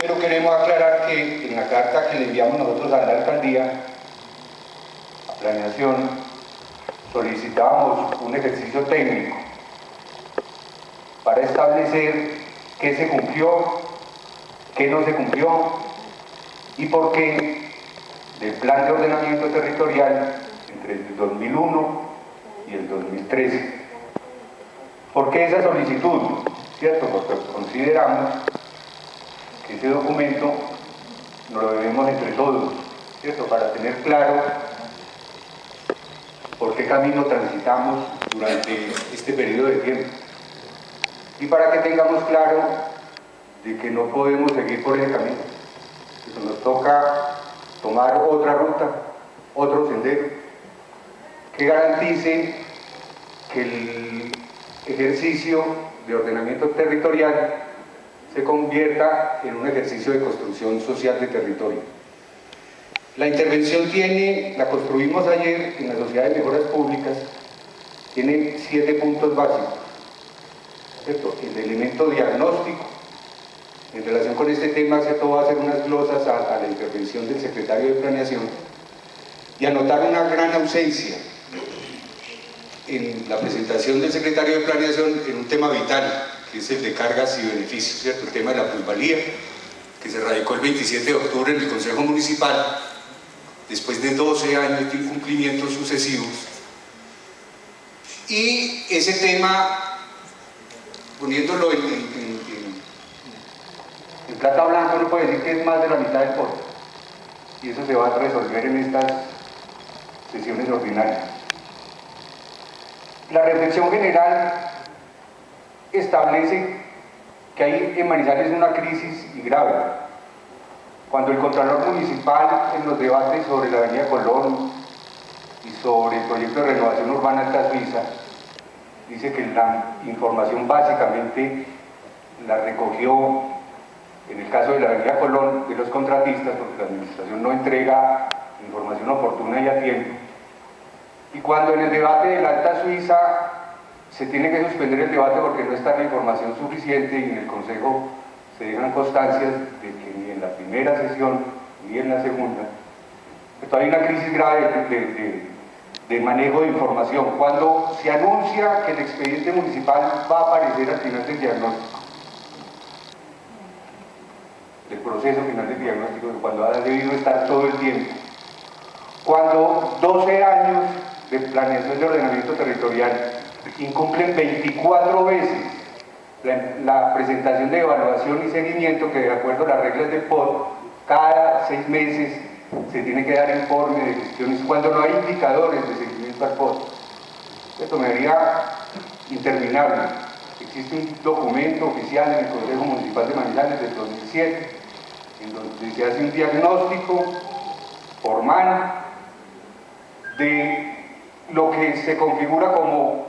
Pero queremos aclarar que en la carta que le enviamos nosotros a la alcaldía, a planeación, solicitábamos un ejercicio técnico para establecer qué se cumplió, qué no se cumplió y por qué del plan de ordenamiento territorial entre el 2001 y el 2013. ¿Por qué esa solicitud? ¿Cierto? Porque consideramos que ese documento nos lo debemos entre todos, ¿cierto? Para tener claro por qué camino transitamos durante este periodo de tiempo. Y para que tengamos claro de que no podemos seguir por ese camino. Que nos toca tomar otra ruta, otro sendero, que garantice que el ejercicio de ordenamiento territorial se convierta en un ejercicio de construcción social de territorio. La intervención la construimos ayer en la Sociedad de Mejoras Públicas, tiene 7 puntos básicos, ¿cierto? El elemento diagnóstico. En relación con este tema, se va a hacer unas glosas a la intervención del secretario de Planeación y anotar una gran ausencia en la presentación del secretario de Planeación en un tema vital, que es el de cargas y beneficios, ¿cierto? El tema de la plusvalía, que se radicó el 27 de octubre en el Consejo Municipal, después de 12 años de incumplimientos sucesivos. Y ese tema, poniéndolo en plata blanca, uno puede decir que es más de la mitad del poder. Y eso se va a resolver en estas sesiones ordinarias. La reflexión general establece que hay en Manizales una crisis y grave. Cuando el Contralor Municipal, en los debates sobre la Avenida Colón y sobre el proyecto de renovación urbana Alta Suiza, dice que la información básicamente la recogió, en el caso de la Avenida Colón, de los contratistas, porque la administración no entrega información oportuna y a tiempo. Y cuando en el debate de la Alta Suiza se tiene que suspender el debate porque no está la información suficiente y en el Consejo se dejan constancias de que ni en la primera sesión ni en la segunda, pues hay una crisis grave de manejo de información. Cuando se anuncia que el expediente municipal va a aparecer al final del diagnóstico, del proceso final del diagnóstico, cuando ha debido estar todo el tiempo, cuando 12 años de planeación de ordenamiento territorial incumplen 24 veces la presentación de evaluación y seguimiento, que de acuerdo a las reglas del POT, cada 6 meses se tiene que dar informe de gestiones, cuando no hay indicadores de seguimiento al POT. Esto me haría interminable. Existe un documento oficial en el Consejo Municipal de Manizales del 2007, en donde se hace un diagnóstico formal de lo que se configura como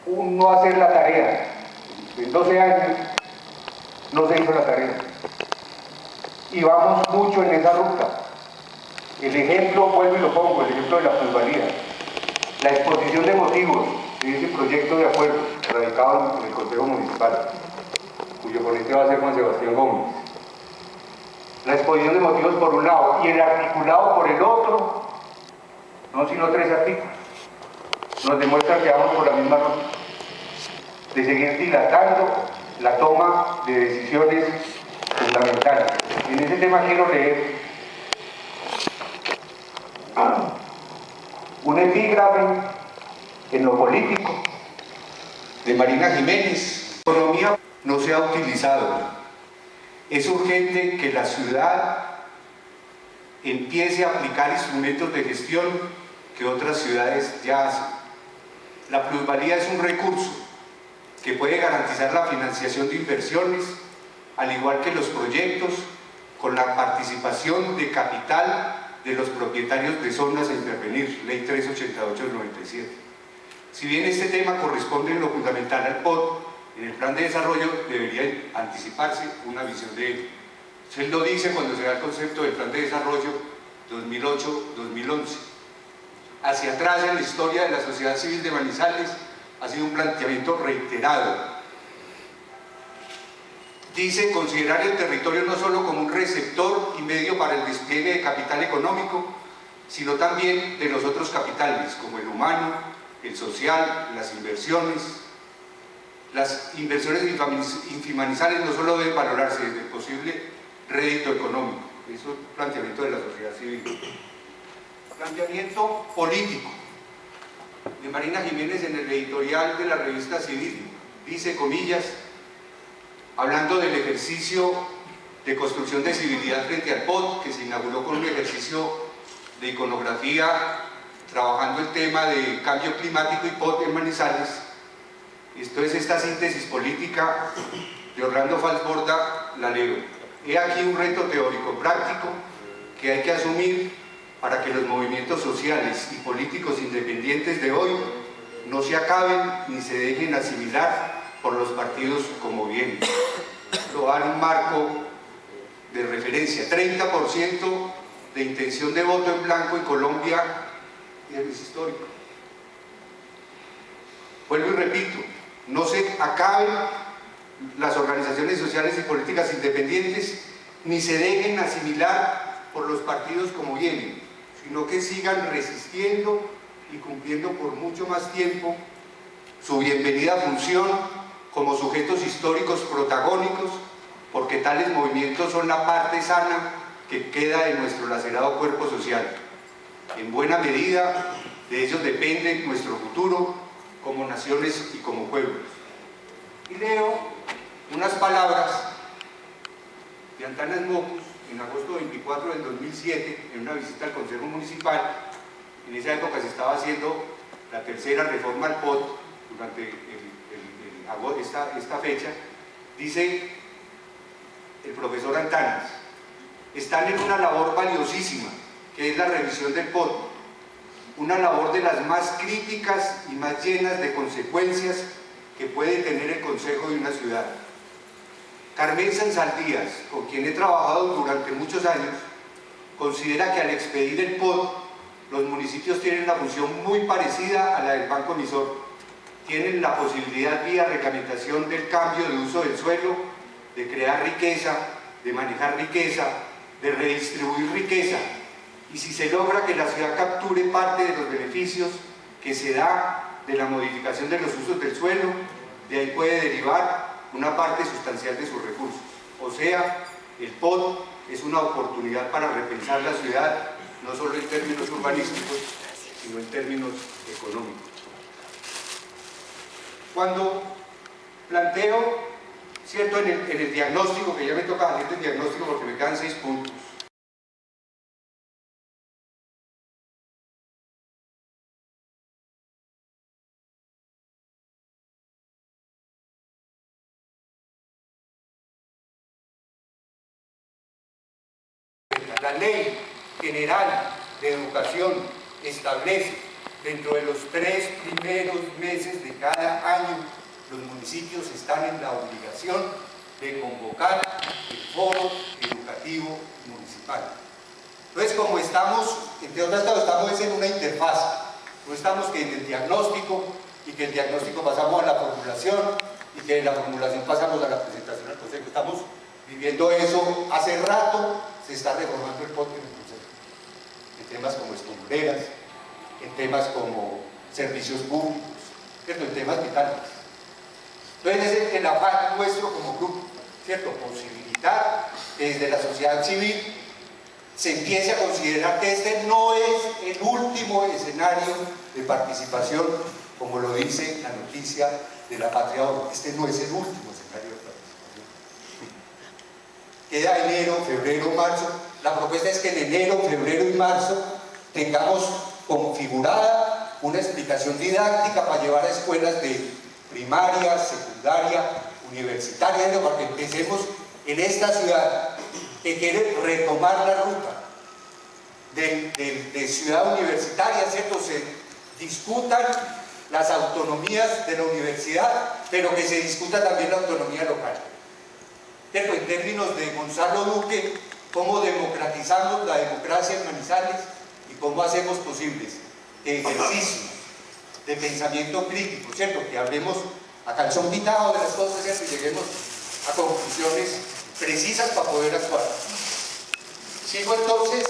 un no hacer la tarea. En 12 años no se hizo la tarea. Y vamos mucho en esa ruta. El ejemplo, vuelvo y lo pongo, el ejemplo de la plusvalía. La exposición de motivos de ese proyecto de acuerdo radicado en el Consejo Municipal, cuyo ponente va a ser Juan Sebastián Gómez. La exposición de motivos por un lado y el articulado por el otro, no sino 3 artículos, nos demuestran que vamos por la misma ruta, de seguir dilatando la toma de decisiones fundamentales. En ese tema quiero leer un epígrafe en lo político de Marina Jiménez. La economía no se ha utilizado. Es urgente que la ciudad empiece a aplicar instrumentos de gestión que otras ciudades ya hacen. La plusvalía es un recurso que puede garantizar la financiación de inversiones, al igual que los proyectos, con la participación de capital de los propietarios de zonas a intervenir, Ley 388 del 97. Si bien este tema corresponde en lo fundamental al POT, en el plan de desarrollo debería anticiparse una visión de él. Él lo dice cuando se da el concepto del plan de desarrollo 2008-2011. Hacia atrás en la historia de la sociedad civil de Manizales ha sido un planteamiento reiterado dice considerar el territorio no solo como un receptor y medio para el despliegue de capital económico, sino también de los otros capitales, como el humano, el social, las inversiones. Las inversiones infrahumanizales no solo deben valorarse desde el posible rédito económico, eso es un planteamiento de la sociedad civil. Planteamiento político de Marina Jiménez en el editorial de la revista Civil, dice, comillas, hablando del ejercicio de construcción de civilidad frente al POT, que se inauguró con un ejercicio de iconografía trabajando el tema de cambio climático y POT en Manizales. Esto es esta síntesis política de Orlando Falsborda, la leo. He aquí un reto teórico práctico que hay que asumir para que los movimientos sociales y políticos independientes de hoy no se acaben ni se dejen asimilar por los partidos como bien. Lo dar un marco de referencia, 30% de intención de voto en blanco en Colombia es histórico. Vuelvo y repito, no se acaben las organizaciones sociales y políticas independientes ni se dejen asimilar por los partidos como vienen, sino que sigan resistiendo y cumpliendo por mucho más tiempo su bienvenida función como sujetos históricos protagónicos, porque tales movimientos son la parte sana que queda de nuestro lacerado cuerpo social. En buena medida de ellos depende nuestro futuro como naciones y como pueblos. Y leo unas palabras de Antanas Mocus en agosto 24 del 2007 en una visita al Consejo Municipal. En esa época se estaba haciendo la tercera reforma al POT durante esta fecha. Dice el profesor Antanas: están en una labor valiosísima, que es la revisión del POT, una labor de las más críticas y más llenas de consecuencias que puede tener el Consejo de una ciudad. Carmen Saldías, con quien he trabajado durante muchos años, considera que al expedir el POT, los municipios tienen una función muy parecida a la del banco emisor. Tienen la posibilidad vía reglamentación del cambio de uso del suelo, de crear riqueza, de manejar riqueza, de redistribuir riqueza, y si se logra que la ciudad capture parte de los beneficios que se da de la modificación de los usos del suelo, de ahí puede derivar una parte sustancial de sus recursos. O sea, el POT es una oportunidad para repensar la ciudad, no solo en términos urbanísticos, sino en términos económicos. Cuando planteo, ¿cierto?, en el diagnóstico, que ya me toca hacer el diagnóstico porque me quedan 6 puntos, la Ley General de Educación establece dentro de los 3 primeros meses de cada año, los municipios están en la obligación de convocar el foro educativo municipal. Entonces, como estamos, entre otras cosas, estamos en una interfaz, no estamos que en el diagnóstico, y que el diagnóstico pasamos a la formulación, y que de la formulación pasamos a la presentación al Consejo. Estamos viviendo eso hace rato. Se está reformando el POT en el Consejo, en temas como escombreras, en temas como servicios públicos, ¿cierto?, en temas vitales. Entonces es el afán nuestro como grupo, ¿cierto?, posibilitar que desde la sociedad civil se empiece a considerar que este no es el último escenario de participación, como lo dice la noticia de La Patria hoy. Este no es el último escenario de participación. Queda enero, febrero, marzo. La propuesta es que en enero, febrero y marzo tengamos configurada una explicación didáctica para llevar a escuelas de primaria, secundaria, universitaria, para que empecemos en esta ciudad que quiere retomar la ruta de ciudad universitaria, ¿cierto? Se discutan las autonomías de la universidad, pero que se discuta también la autonomía local. ¿Cierto? En términos de Gonzalo Duque, cómo democratizamos la democracia en Manizales y cómo hacemos posibles ejercicios de pensamiento crítico, ¿cierto? Que hablemos a calzón quitado de las cosas, ¿cierto? Y lleguemos a conclusiones precisas para poder actuar. Sigo entonces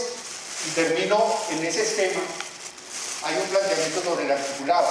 y termino en ese esquema. Hay un planteamiento sobre el articulado.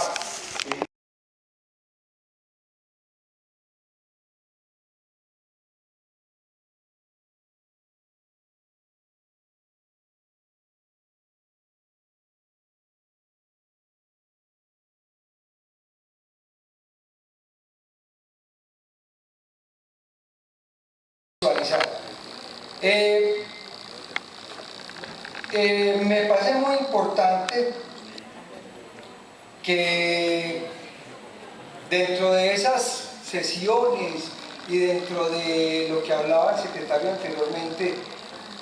Me parece muy importante que dentro de esas sesiones y dentro de lo que hablaba el secretario anteriormente,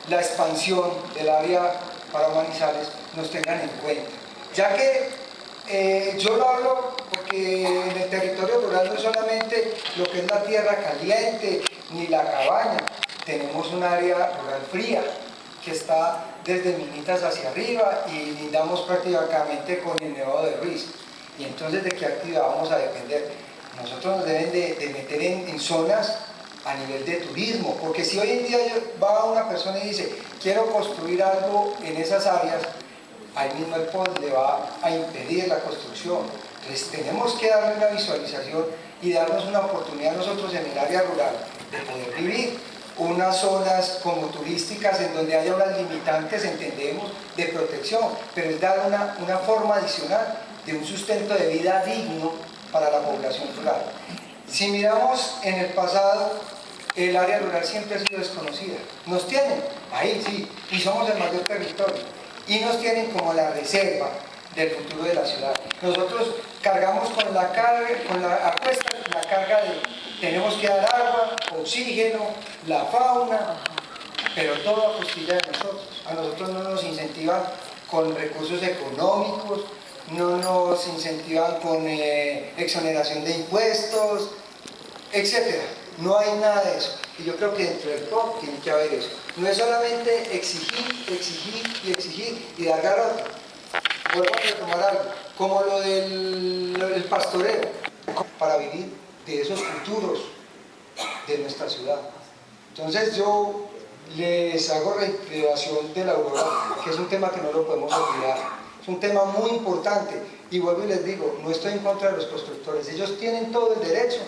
la expansión del área para Manizales nos tengan en cuenta, ya que yo lo hablo porque en el territorio rural no es solamente lo que es la tierra caliente ni la cabaña, tenemos un área rural fría que está desde Minitas hacia arriba y lindamos prácticamente con el Nevado de Ruiz. Y entonces, ¿de qué actividad vamos a depender? Nosotros nos deben de meter en zonas a nivel de turismo, porque si hoy en día va una persona y dice quiero construir algo en esas áreas, ahí mismo el POD le va a impedir la construcción. Entonces tenemos que darle una visualización y darnos una oportunidad nosotros en el área rural de poder vivir unas zonas como turísticas en donde haya unas limitantes, entendemos, de protección, pero es dar una forma adicional de un sustento de vida digno para la población rural. Si miramos en el pasado, el área rural siempre ha sido desconocida. Nos tienen, ahí sí, y somos el mayor territorio, y nos tienen como la reserva del futuro de la ciudad. Nosotros cargamos con la carga, la carga de tenemos que dar agua, oxígeno, la fauna, pero todo a costilla de nosotros. A nosotros no nos incentivan con recursos económicos, no nos incentivan con exoneración de impuestos, etc. No hay nada de eso. Y yo creo que dentro del POD tiene que haber eso. No es solamente exigir y dar garrote. Vuelvo a retomar algo, como lo del pastoreo, para vivir de esos futuros de nuestra ciudad. Entonces yo les hago reiteración de la Aurora, que es un tema que no lo podemos olvidar, es un tema muy importante, y vuelvo y les digo, no estoy en contra de los constructores, ellos tienen todo el derecho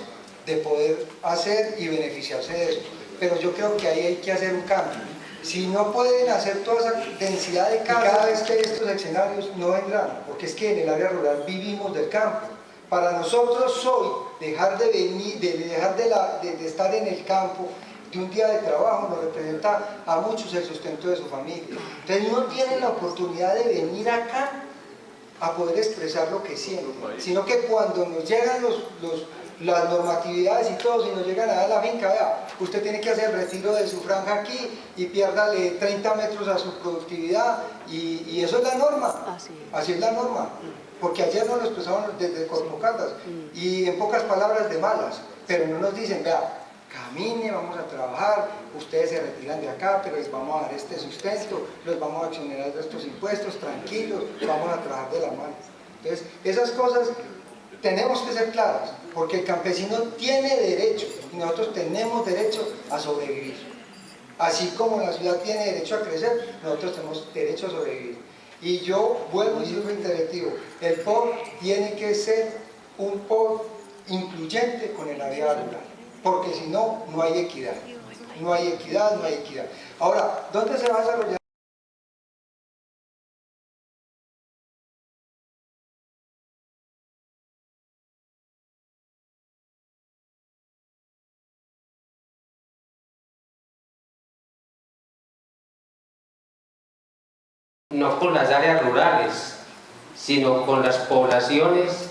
de poder hacer y beneficiarse de eso, pero yo creo que ahí hay que hacer un cambio. Si no pueden hacer toda esa densidad de casas, cada vez que estos escenarios no vendrán, porque es que en el área rural vivimos del campo. Para nosotros hoy, dejar de venir, de estar en el campo, de un día de trabajo, nos representa a muchos el sustento de su familia. Entonces no tienen la oportunidad de venir acá a poder expresar lo que sienten, sino que cuando nos llegan las normatividades y todo, si nos llegan a dar la finca, vea, usted tiene que hacer el retiro de su franja aquí y piérdale 30 metros a su productividad, y eso es la norma, así es la norma. Porque ayer nos lo expresaban desde Corpocaldas y en pocas palabras de malas, pero no nos dicen, vea, camine, vamos a trabajar, ustedes se retiran de acá, pero les vamos a dar este sustento, los vamos a exonerar de estos impuestos, tranquilos, vamos a trabajar de la mano. Entonces, esas cosas tenemos que ser claras, porque el campesino tiene derecho, y nosotros tenemos derecho a sobrevivir. Así como la ciudad tiene derecho a crecer, nosotros tenemos derecho a sobrevivir. Y yo vuelvo y sigo reiterativo, el POD tiene que ser un POD incluyente con el área rural, porque si no, no hay equidad. No hay equidad, no hay equidad. Ahora, ¿dónde se va a desarrollar? No con las áreas rurales, sino con las poblaciones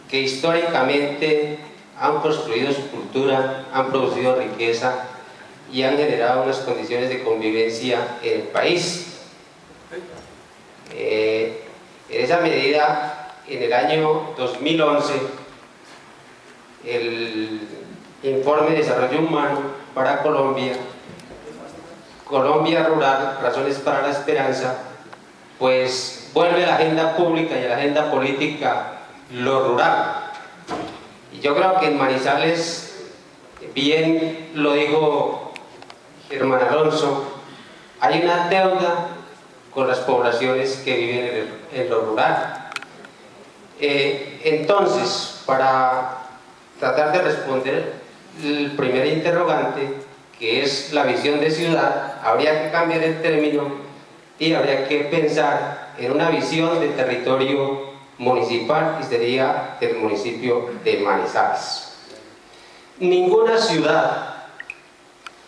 que históricamente han construido su cultura, han producido riqueza y han generado unas condiciones de convivencia en el país. En esa medida, en el año 2011, el Informe de Desarrollo Humano para Colombia, Colombia Rural, Razones para la Esperanza, pues vuelve a la agenda pública y a la agenda política lo rural. Y yo creo que en Manizales bien lo dijo Germán Alonso, hay una deuda con las poblaciones que viven en lo rural. Entonces, para tratar de responder el primer interrogante, que es la visión de ciudad, habría que cambiar el término y habría que pensar en una visión de territorio municipal, y sería el municipio de Manizales. Ninguna ciudad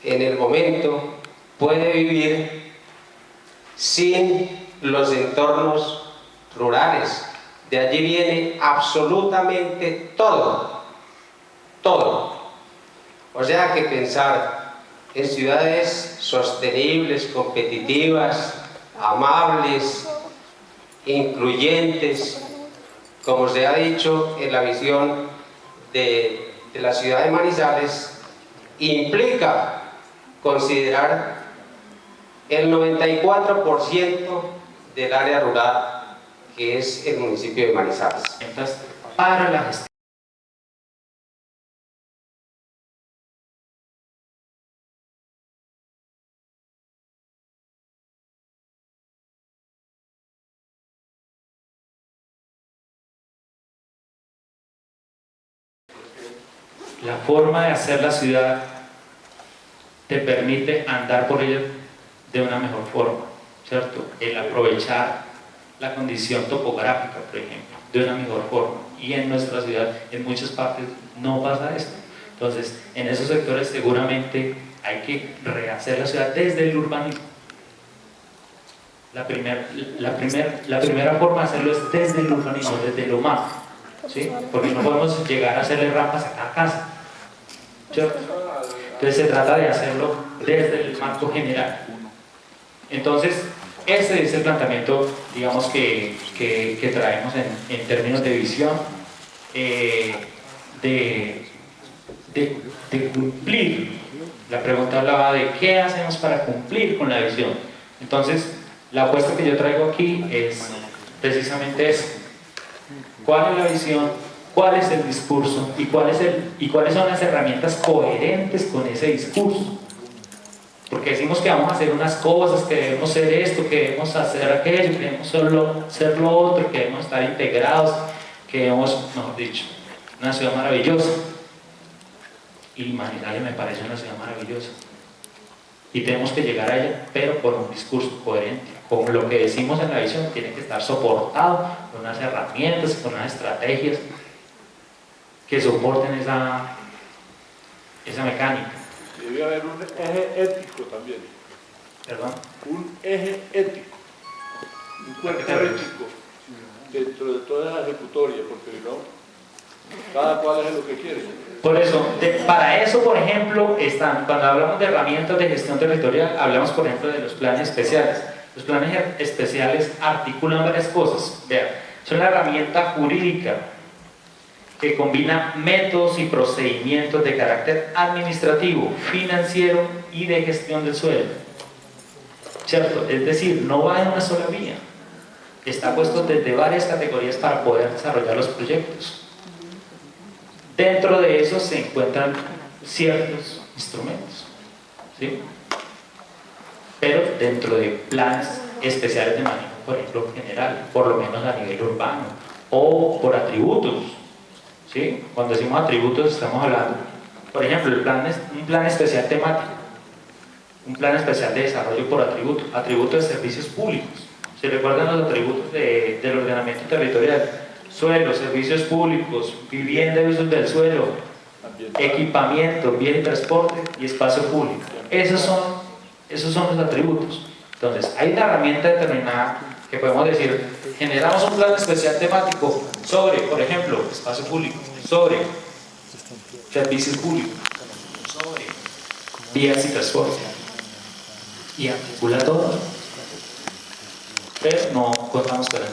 en el momento puede vivir sin los entornos rurales. De allí viene absolutamente todo, todo. O sea que pensar en ciudades sostenibles, competitivas, amables, incluyentes, como se ha dicho en la visión de la ciudad de Manizales, implica considerar el 94% del área rural, que es el municipio de Manizales. Para la gestión. La forma de hacer la ciudad te permite andar por ella de una mejor forma, ¿cierto? El aprovechar la condición topográfica, por ejemplo, de una mejor forma. Y en nuestra ciudad, en muchas partes, no pasa esto. Entonces, en esos sectores seguramente hay que rehacer la ciudad desde el urbanismo. La primera forma de hacerlo es desde el urbanismo, desde lo macro, ¿sí? Porque no podemos llegar a hacerle rampas a cada casa, ¿cierto? Entonces se trata de hacerlo desde el marco general. Entonces, ese es el planteamiento, digamos, que traemos en términos de visión, de cumplir. La pregunta hablaba de qué hacemos para cumplir con la visión. Entonces, la apuesta que yo traigo aquí es precisamente eso. ¿Cuál es la visión? ¿Cuál es el discurso? ¿Y cuáles son las herramientas coherentes con ese discurso? Porque decimos que vamos a hacer unas cosas, que debemos ser esto, que debemos hacer aquello, que debemos ser lo otro, que debemos estar integrados, que debemos, mejor dicho, una ciudad maravillosa. Y Manizales me parece una ciudad maravillosa. Y tenemos que llegar a ella, pero con un discurso coherente. Con lo que decimos en la visión tiene que estar soportado con unas herramientas, con unas estrategias que soporten esa mecánica. Debe haber un eje ético también. ¿Perdón? Un eje ético. Un cuerpo ético dentro de toda esa ejecutoria, porque si no, cada cual es lo que quiere. Por eso, para eso, por ejemplo, cuando hablamos de herramientas de gestión territorial, hablamos, por ejemplo, de los planes especiales. Los planes especiales articulan varias cosas. Vean, son la herramienta jurídica que combina métodos y procedimientos de carácter administrativo, financiero y de gestión del suelo. ¿Cierto? Es decir, no va en una sola vía. Está puesto desde varias categorías para poder desarrollar los proyectos. Dentro de eso se encuentran ciertos instrumentos, ¿sí? Pero dentro de planes especiales de manejo, por ejemplo, general, por lo menos a nivel urbano, o por atributos, ¿sí? Cuando decimos atributos estamos hablando, por ejemplo, un plan especial temático, un plan especial de desarrollo por atributos de servicios públicos. ¿Se recuerdan los atributos del ordenamiento territorial? Suelo, servicios públicos, vivienda y usos del suelo, equipamiento, bien y transporte y espacio público. Esos son los atributos. Entonces, hay una herramienta determinada que podemos decir, generamos un plan especial temático sobre, por ejemplo, espacio público, sobre servicios públicos, sobre vías y transporte, y articula todo, pero no contamos con el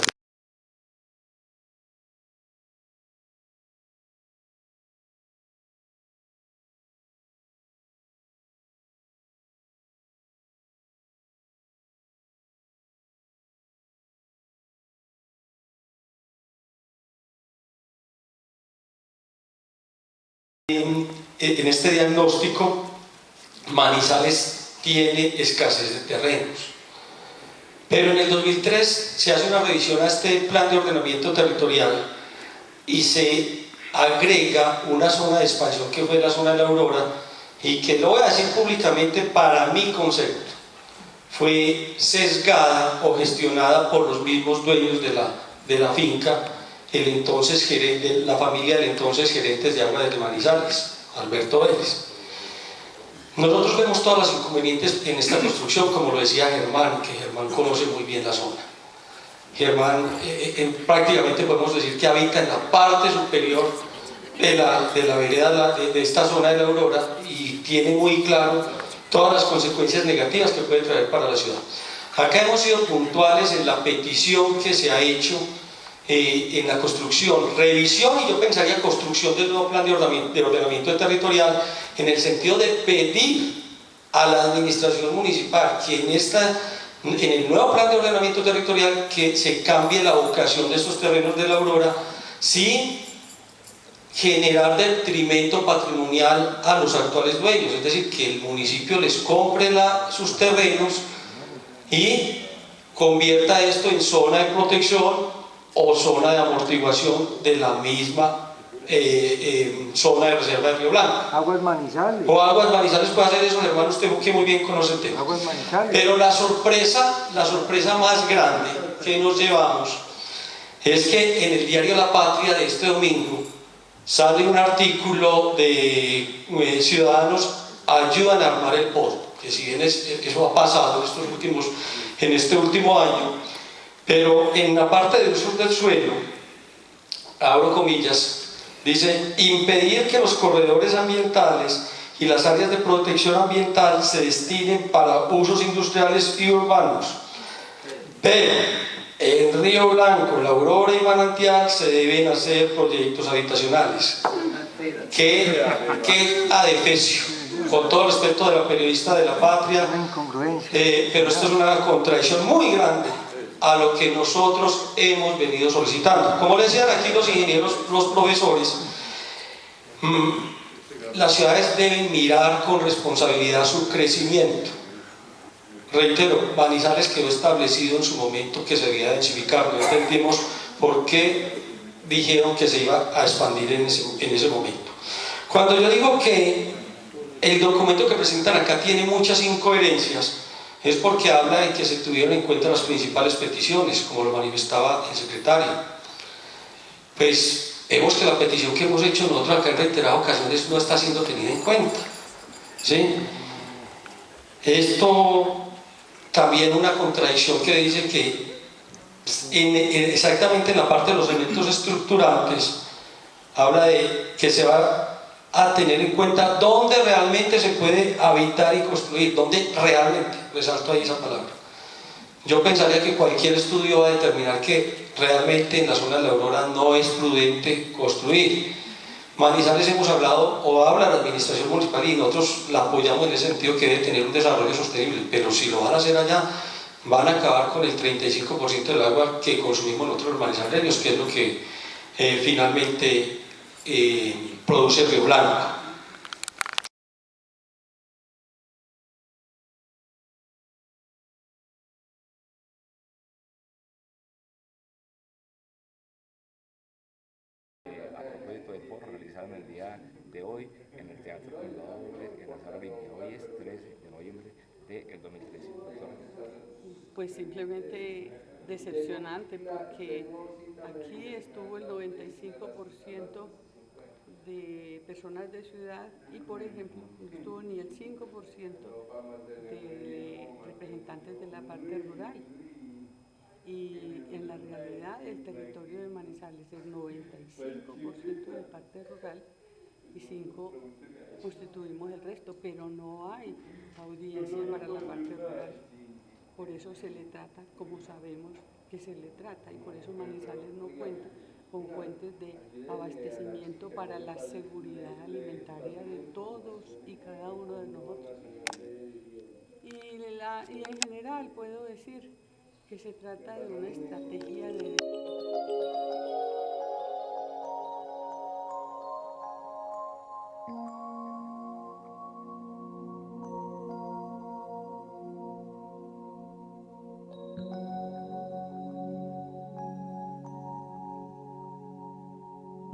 en este diagnóstico, Manizales tiene escasez de terrenos. Pero en el 2003 se hace una revisión a este plan de ordenamiento territorial y se agrega una zona de expansión que fue la zona de la Aurora, y que lo voy a decir públicamente, para mi concepto fue sesgada o gestionada por los mismos dueños de la finca, el entonces gerente, la familia del entonces gerente de Agua de Manizales, Alberto Vélez. Nosotros vemos todas las inconvenientes en esta construcción, como lo decía Germán, que Germán conoce muy bien la zona. Germán prácticamente podemos decir que habita en la parte superior de la vereda de esta zona de la Aurora, y tiene muy claro todas las consecuencias negativas que puede traer para la ciudad. Acá hemos sido puntuales en la petición que se ha hecho en la construcción, revisión y yo pensaría construcción del nuevo plan de ordenamiento territorial, en el sentido de pedir a la administración municipal que en el nuevo plan de ordenamiento territorial que se cambie la vocación de estos terrenos de la Aurora sin generar detrimento patrimonial a los actuales dueños, es decir, que el municipio les compre sus terrenos y convierta esto en zona de protección o zona de amortiguación de la misma zona de reserva de Río Blanco. Aguas Manizales. O Aguas Manizales puede hacer eso, hermano, usted que muy bien conoce el tema. Aguas Manizales. Pero la sorpresa más grande que nos llevamos es que en el diario La Patria de este domingo sale un artículo de ciudadanos ayudan a armar el pozo, que si bien eso ha pasado en este último año, pero en la parte de uso del suelo, abro comillas, dice: impedir que los corredores ambientales y las áreas de protección ambiental se destinen para usos industriales y urbanos. Pero en Río Blanco, La Aurora y Manantial se deben hacer proyectos habitacionales. ¿Qué adefesio? Con todo respeto de la periodista de La Patria, pero esto es una contradicción muy grande a lo que nosotros hemos venido solicitando. Como les decían aquí los ingenieros, los profesores, las ciudades deben mirar con responsabilidad su crecimiento. Reitero, Manizales quedó establecido en su momento que se debía densificar, no entendimos por qué dijeron que se iba a expandir en ese momento. Cuando yo digo que el documento que presentan acá tiene muchas incoherencias, es porque habla de que se tuvieron en cuenta las principales peticiones, como lo manifestaba el secretario. Pues vemos que la petición que hemos hecho nosotros acá en reiteradas ocasiones no está siendo tenida en cuenta, ¿sí? Esto también una contradicción que dice que exactamente en la parte de los elementos estructurantes habla de que se va a tener en cuenta dónde realmente se puede habitar y construir, dónde realmente, resalto ahí esa palabra. Yo pensaría que cualquier estudio va a determinar que realmente en la zona de la Aurora no es prudente construir. Manizales hemos hablado, o habla la administración municipal y nosotros la apoyamos en ese sentido, que debe tener un desarrollo sostenible, pero si lo van a hacer allá, van a acabar con el 35% del agua que consumimos nosotros los manizaleños, que es lo que finalmente produce Río Blanco. A propósito del foro realizado en el día de hoy en el Teatro Comendador en la Sala Olimpia. Hoy es 13 de noviembre del 2013. Doctora. Pues simplemente decepcionante, porque aquí estuvo el 95% de personas de ciudad y, por ejemplo, no estuvo ni el 5% de representantes de la parte rural. Y en la realidad el territorio de Manizales es 95% de parte rural y 5% constituimos el resto, pero no hay audiencia para la parte rural. Por eso se le trata como sabemos que se le trata, y por eso Manizales no cuenta con fuentes de abastecimiento para la seguridad alimentaria de todos y cada uno de nosotros. Y en general puedo decir que se trata de una estrategia de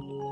Gracias.